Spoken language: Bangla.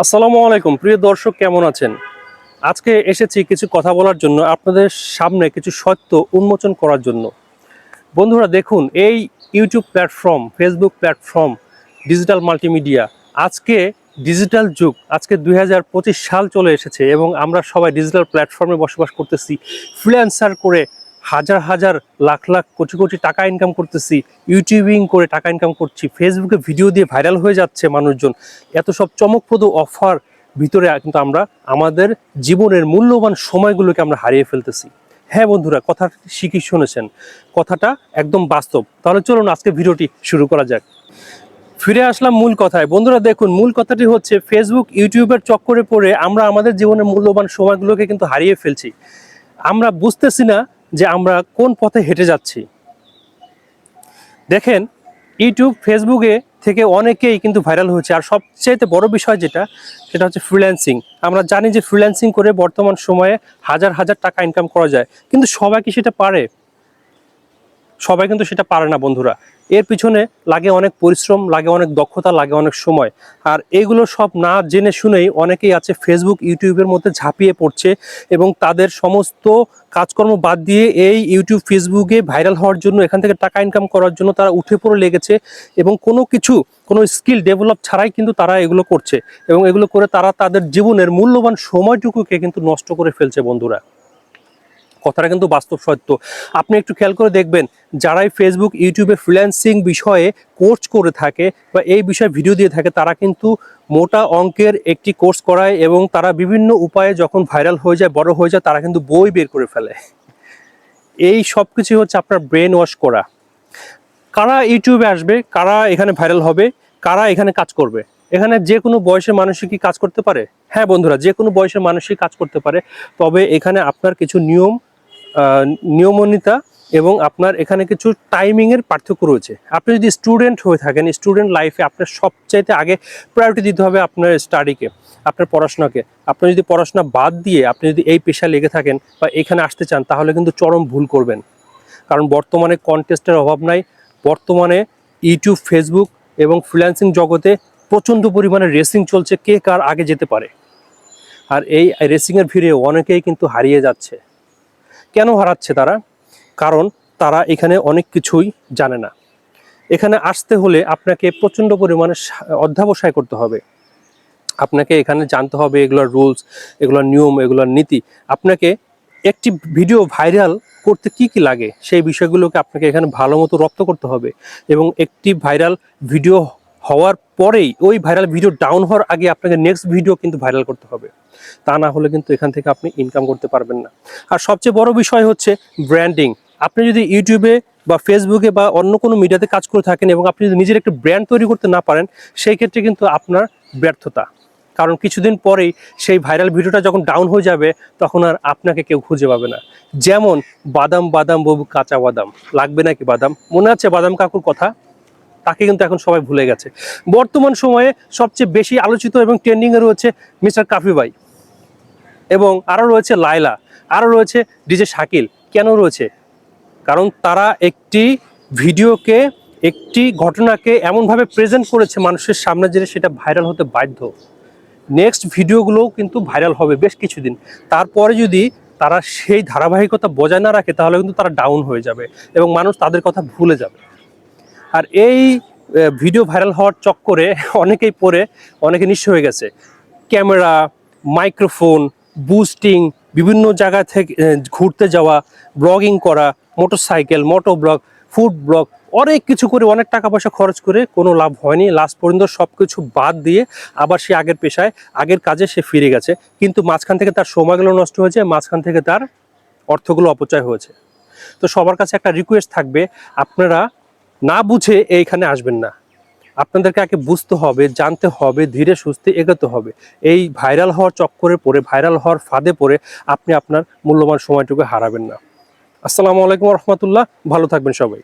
আসসালামু আলাইকুম প্রিয় দর্শক, কেমন আছেন? আজকে এসেছি কিছু কথা বলার জন্য, আপনাদের সামনে কিছু সত্য উন্মোচন করার জন্য। বন্ধুরা দেখুন, এই YouTube platform, Facebook platform, digital multimedia, আজকে ডিজিটাল যুগ, আজকে 2025 সাল চলে এসেছে এবং আমরা সবাই ডিজিটাল প্ল্যাটফর্মে বসবাস করতেছি। ফ্রিল্যান্সার করে হাজার হাজার লাখ লাখ কোটি কোটি টাকা ইনকাম করতেছি, ইউটিউবিং করে টাকা ইনকাম করছি, ফেসবুকে ভিডিও দিয়ে ভাইরাল হয়ে যাচ্ছে মানুষজন। এত সব চমকপ্রদ অফার ভিতরে কিন্তু আমরা আমাদের জীবনের মূল্যবান সময়গুলোকে আমরা হারিয়ে ফেলতেছি। হ্যাঁ বন্ধুরা, কথাটি শিখি শুনেছেন, কথাটা একদম বাস্তব। তাহলে চলুন আজকে ভিডিওটি শুরু করা যাক। ফিরে আসলাম মূল কথায়। বন্ধুরা দেখুন, মূল কথাটি হচ্ছে ফেসবুক ইউটিউবের চক্করে পড়ে আমরা আমাদের জীবনের মূল্যবান সময়গুলোকে কিন্তু হারিয়ে ফেলছি। আমরা বুঝতেছি না যে আমরা কোন পথে হেঁটে যাচ্ছি। দেখেন, ইউটিউব ফেসবুকে থেকে অনেকেই কিন্তু ভাইরাল হয়েছে। আর সবচেয়ে বড় বিষয় সেটা হচ্ছে ফ্রিল্যান্সিং। আমরা জানি যে ফ্রিল্যান্সিং করে বর্তমান সময়ে হাজার হাজার টাকা ইনকাম করা যায়, কিন্তু সবাই কি সেটা পারে? সবাই কিন্তু সেটা পারে না বন্ধুরা। এর পিছনে লাগে অনেক পরিশ্রম, লাগে অনেক দক্ষতা, লাগে অনেক সময়। আর এগুলো সব না জেনে শুনেই অনেকেই আছে ফেসবুক ইউটিউবের মধ্যে ঝাঁপিয়ে পড়ছে এবং তাদের সমস্ত কাজকর্ম বাদ দিয়ে এই ইউটিউব ফেসবুকে ভাইরাল হওয়ার জন্য, এখান থেকে টাকা ইনকাম করার জন্য তারা উঠে পড়ে লেগেছে এবং কোনো স্কিল ডেভেলপ ছাড়াই কিন্তু তারা এগুলো করছে এবং এগুলো করে তারা তাদের জীবনের মূল্যবান সময়টুকুকে কিন্তু নষ্ট করে ফেলছে বন্ধুরা। কথাটা কিন্তু বাস্তব সত্য। আপনি একটু খেয়াল করে দেখবেন, যারাই ফেসবুক ইউটিউবে ফ্রিল্যান্সিং বিষয়ে কোর্স করে থাকে বা এই বিষয়ে ভিডিও দিয়ে থাকে, তারা কিন্তু মোটা অঙ্কের একটি কোর্স করায় এবং তারা বিভিন্ন উপায়ে যখন ভাইরাল হয়ে যায়, বড় হয়ে যায়, তারা কিন্তু বই বের করে ফেলে। এই সব কিছুই হচ্ছে আপনার ব্রেন ওয়াশ করা। কারা ইউটিউবে আসবে, কারা এখানে ভাইরাল হবে, কারা এখানে কাজ করবে? এখানে যে কোনো বয়সের মানুষই কি কাজ করতে পারে? হ্যাঁ বন্ধুরা, যে কোনো বয়সের মানুষই কাজ করতে পারে। তবে এখানে আপনার কিছু নিয়মনিতা এবং আপনার এখানে কিছু টাইমিংয়ের পার্থক্য রয়েছে। আপনি যদি স্টুডেন্ট হয়ে থাকেন, স্টুডেন্ট লাইফে আপনার সবচাইতে আগে প্রায়োরিটি দিতে হবে আপনার স্টাডিকে, আপনার পড়াশোনাকে। আপনি যদি পড়াশোনা বাদ দিয়ে আপনি যদি এই পেশায় লেগে থাকেন বা এখানে আসতে চান, তাহলে কিন্তু চরম ভুল করবেন। কারণ বর্তমানে কন্টেস্টের অভাব নাই। বর্তমানে ইউটিউব, ফেসবুক এবং ফ্রিল্যান্সিং জগতে প্রচণ্ড পরিমাণে রেসিং চলছে, কে কার আগে যেতে পারে। আর এই রেসিংয়ের ভিড়ে অনেকেই কিন্তু হারিয়ে যাচ্ছে। কেন হারাচ্ছে তারা? কারণ তারা এখানে অনেক কিছুই জানে না। এখানে আসতে হলে আপনাকে প্রচণ্ড পরিমাণে অধ্যবসায় করতে হবে। আপনাকে এখানে জানতে হবে এগুলোর রুলস, এগুলোর নিয়ম, এগুলোর নীতি। আপনাকে একটি ভিডিও ভাইরাল করতে কি কি লাগে সেই বিষয়গুলোকে আপনাকে এখানে ভালো মতো রপ্ত করতে হবে এবং একটি ভাইরাল ভিডিও হওয়ার পরেই, ওই ভাইরাল ভিডিও ডাউন হওয়ার আগে আপনাকে নেক্সট ভিডিও কিন্তু ভাইরাল করতে হবে। তা না হলে কিন্তু এখান থেকে আপনি ইনকাম করতে পারবেন না। আর সবচেয়ে বড় বিষয় হচ্ছে ব্র্যান্ডিং। আপনি যদি ইউটিউবে বা ফেসবুকে বা অন্য কোনো মিডিয়াতে কাজ করে থাকেন এবং আপনি যদি নিজের একটা ব্র্যান্ড তৈরি করতে না পারেন, সেই ক্ষেত্রে কিন্তু আপনার ব্যর্থতা। কারণ কিছুদিন পরেই সেই ভাইরাল ভিডিওটা যখন ডাউন হয়ে যাবে, তখন আর আপনাকে কেউ খুঁজে পাবে না। যেমন বাদাম বাদাম বাবু কাঁচা বাদাম, লাগবে নাকি বাদাম? মনে আছে বাদাম কাকুর কথা? তাকে কিন্তু এখন সবাই ভুলে গেছে। বর্তমান সময়ে সবচেয়ে বেশি আলোচিত এবং ট্রেন্ডিংয়ে রয়েছে মিস্টার কাফি ভাই, এবং আরও রয়েছে লায়লা, আরও রয়েছে ডিজে শাকিল। কেন রয়েছে? কারণ তারা একটি ভিডিওকে, একটি ঘটনাকে এমনভাবে প্রেজেন্ট করেছে মানুষের সামনে যে সেটা ভাইরাল হতে বাধ্য। নেক্সট ভিডিওগুলোও কিন্তু ভাইরাল হবে বেশ কিছুদিন। তারপরে যদি তারা সেই ধারাবাহিকতা বজায় না রাখে, তাহলে কিন্তু তারা ডাউন হয়ে যাবে এবং মানুষ তাদের কথা ভুলে যাবে। আর এই ভিডিও ভাইরাল হওয়ার চক্করে অনেকেই পড়ে অনেকে নিঃস্ব হয়ে গেছে। ক্যামেরা, মাইক্রোফোন, বুস্টিং, বিভিন্ন জায়গা থেকে ঘুরতে যাওয়া, ব্লগিং করা, মোটরসাইকেল, মোটো ব্লগ, ফুড ব্লগ, অনেক কিছু করে অনেক টাকা পয়সা খরচ করে কোনো লাভ হয়নি। লাস্ট পর্যন্ত সব কিছু বাদ দিয়ে আবার সে আগের পেশায়, আগের কাজে সে ফিরে গেছে। কিন্তু মাঝখান থেকে তার সময়গুলো নষ্ট হয়েছে, মাঝখান থেকে তার অর্থগুলো অপচয় হয়েছে। তো সবার কাছে একটা রিকোয়েস্ট থাকবে, আপনারা না বুঝে এইখানে আসবেন না। আপনাদেরকে আগে বুঝতে হবে, জানতে হবে, ধীরে সুস্থে এগোতে হবে। এই ভাইরাল হওয়ার চক্করে পড়ে, ভাইরাল হওয়ার ফাঁদে পড়ে আপনি আপনার মূল্যবান সময়টুকু হারাবেন না। আসসালামু আলাইকুম রহমতুল্লাহ। ভালো থাকবেন সবাই।